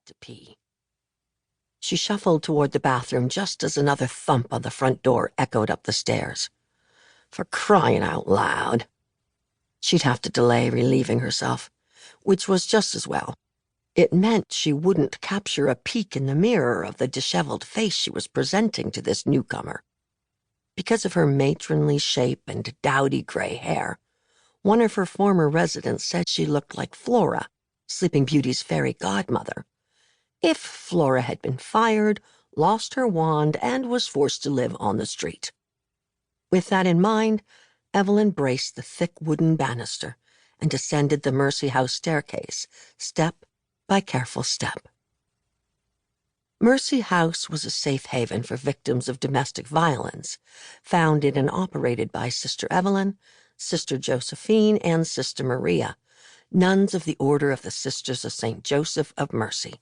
to pee. She shuffled toward the bathroom just as another thump on the front door echoed up the stairs. For crying out loud. She'd have to delay relieving herself, which was just as well. It meant she wouldn't capture a peek in the mirror of the disheveled face she was presenting to this newcomer. Because of her matronly shape and dowdy gray hair, one of her former residents said she looked like Flora, Sleeping Beauty's fairy godmother, if Flora had been fired, lost her wand, and was forced to live on the street. With that in mind, Evelyn braced the thick wooden banister and descended the Mercy House staircase, step by careful step. Mercy House was a safe haven for victims of domestic violence, founded and operated by Sister Evelyn, Sister Josephine, and Sister Maria, nuns of the Order of the Sisters of St. Joseph of Mercy.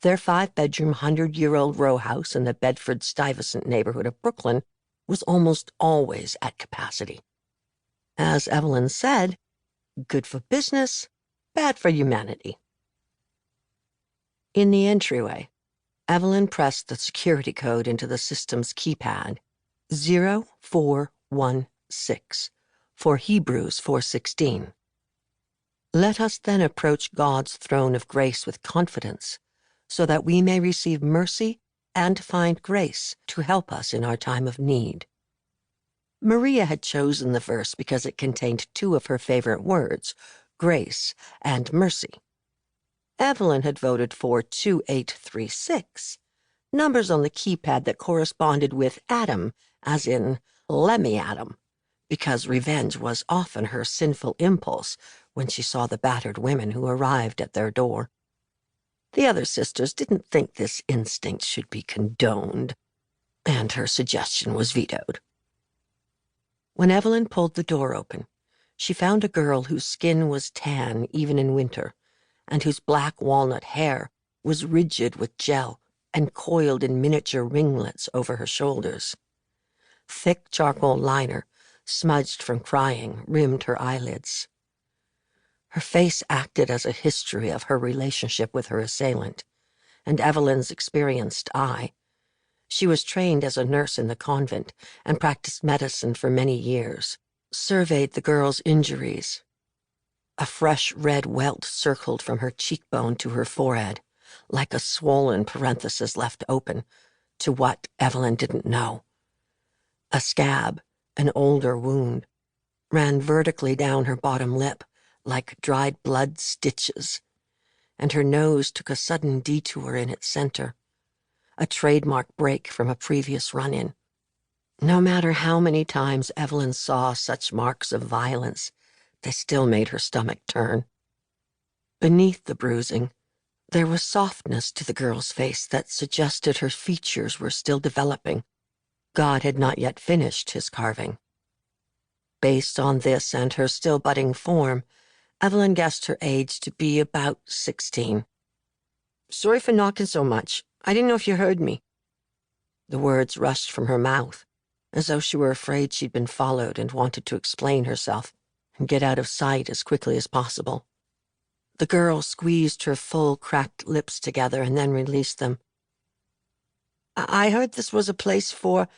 Their 5-bedroom, 100-year-old row house in the Bedford-Stuyvesant neighborhood of Brooklyn was almost always at capacity. As Evelyn said, good for business, bad for humanity. In the entryway, Evelyn pressed the security code into the system's keypad, 0416, for Hebrews 4:16. Let us then approach God's throne of grace with confidence, so that we may receive mercy and find grace to help us in our time of need. Maria had chosen the verse because it contained two of her favorite words, grace and mercy. Evelyn had voted for 2836, numbers on the keypad that corresponded with Adam, as in, let me Adam, because revenge was often her sinful impulse when she saw the battered women who arrived at their door. The other sisters didn't think this instinct should be condoned, and her suggestion was vetoed. When Evelyn pulled the door open, she found a girl whose skin was tan even in winter, and whose black walnut hair was rigid with gel and coiled in miniature ringlets over her shoulders. Thick charcoal liner, smudged from crying, rimmed her eyelids. Her face acted as a history of her relationship with her assailant, and Evelyn's experienced eye. She was trained as a nurse in the convent and practiced medicine for many years, surveyed the girl's injuries. A fresh red welt circled from her cheekbone to her forehead, like a swollen parenthesis left open, to what Evelyn didn't know. A scab, an older wound, ran vertically down her bottom lip, like dried blood stitches, and her nose took a sudden detour in its center, a trademark break from a previous run-in. No matter how many times Evelyn saw such marks of violence, they still made her stomach turn. Beneath the bruising, there was softness to the girl's face that suggested her features were still developing. God had not yet finished his carving. Based on this and her still budding form, Evelyn guessed her age to be about 16. "Sorry for knocking so much. I didn't know if you heard me." The words rushed from her mouth, as though she were afraid she'd been followed and wanted to explain herself and get out of sight as quickly as possible. The girl squeezed her full, cracked lips together and then released them. I heard this was a place for,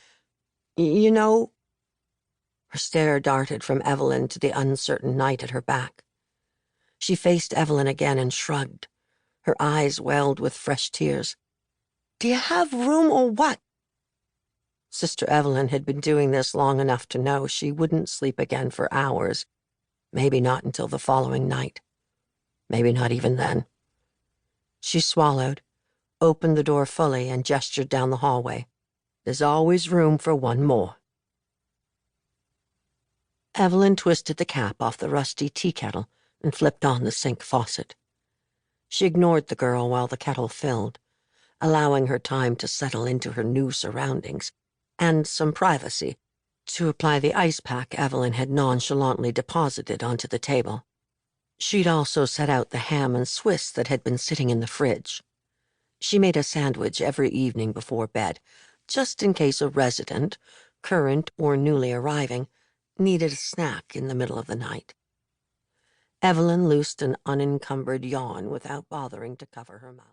you know." Her stare darted from Evelyn to the uncertain night at her back. She faced Evelyn again and shrugged. Her eyes welled with fresh tears. "Do you have room or what?" Sister Evelyn had been doing this long enough to know she wouldn't sleep again for hours, maybe not until the following night, maybe not even then. She swallowed, opened the door fully, and gestured down the hallway. "There's always room for one more." Evelyn twisted the cap off the rusty tea kettle and flipped on the sink faucet. She ignored the girl while the kettle filled, allowing her time to settle into her new surroundings and some privacy to apply the ice pack Evelyn had nonchalantly deposited onto the table. She'd also set out the ham and Swiss that had been sitting in the fridge. She made a sandwich every evening before bed, just in case a resident, current or newly arriving, needed a snack in the middle of the night. Evelyn loosed an unencumbered yawn without bothering to cover her mouth.